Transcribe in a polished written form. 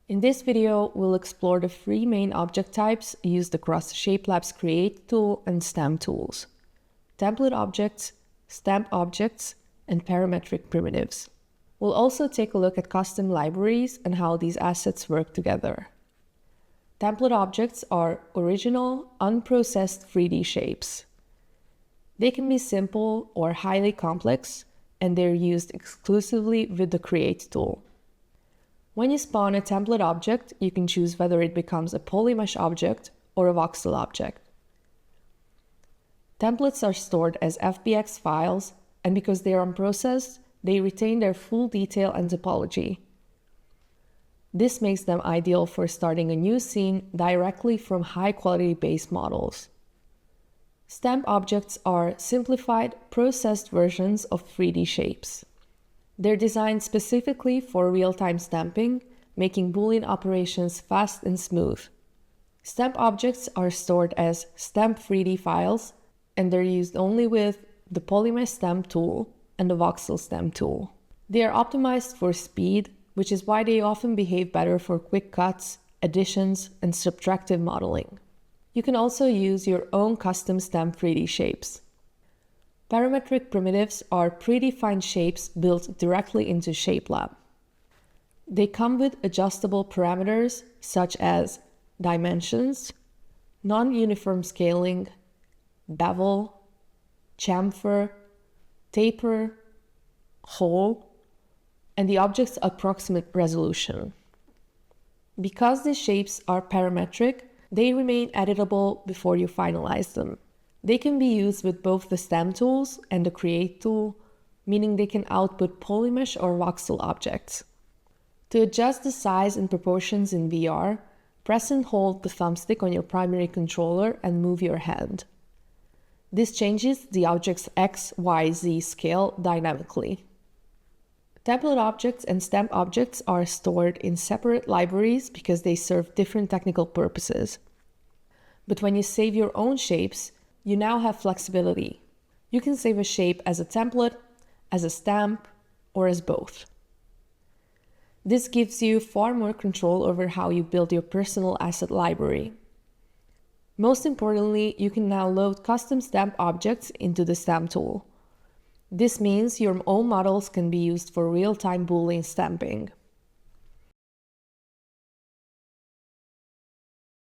In this video, we'll explore the three main object types used across Shapelab's Create tool and Stamp tools: template objects, stamp objects, and parametric primitives. We'll also take a look at custom libraries and how these assets work together. Template objects are original, unprocessed 3D shapes. They can be simple or highly complex, and they're used exclusively with the Create tool. When you spawn a template object, you can choose whether it becomes a polymesh object or a voxel object. Templates are stored as FBX files, and because they are unprocessed, they retain their full detail and topology. This makes them ideal for starting a new scene directly from high-quality base models. Stamp objects are simplified, processed versions of 3D shapes. They're designed specifically for real-time stamping, making Boolean operations fast and smooth. Stamp objects are stored as stamp 3D files, and they're used only with the polymesh stamp tool and the voxel stamp tool. They are optimized for speed, which is why they often behave better for quick cuts, additions, and subtractive modeling. You can also use your own custom stamp 3D shapes. Parametric primitives are predefined shapes built directly into Shapelab. They come with adjustable parameters such as dimensions, non-uniform scaling, bevel, chamfer, taper, hole, and the object's approximate resolution. Because these shapes are parametric, they remain editable before you finalize them. They can be used with both the Stamp tools and the Create tool, meaning they can output polymesh or voxel objects. To adjust the size and proportions in VR, press and hold the thumbstick on your primary controller and move your hand. This changes the object's X, Y, Z scale dynamically. Template objects and stamp objects are stored in separate libraries because they serve different technical purposes. But when you save your own shapes, you now have flexibility. You can save a shape as a template, as a stamp, or as both. This gives you far more control over how you build your personal asset library. Most importantly, you can now load custom stamp objects into the Stamp tool. This means your own models can be used for real-time Boolean stamping.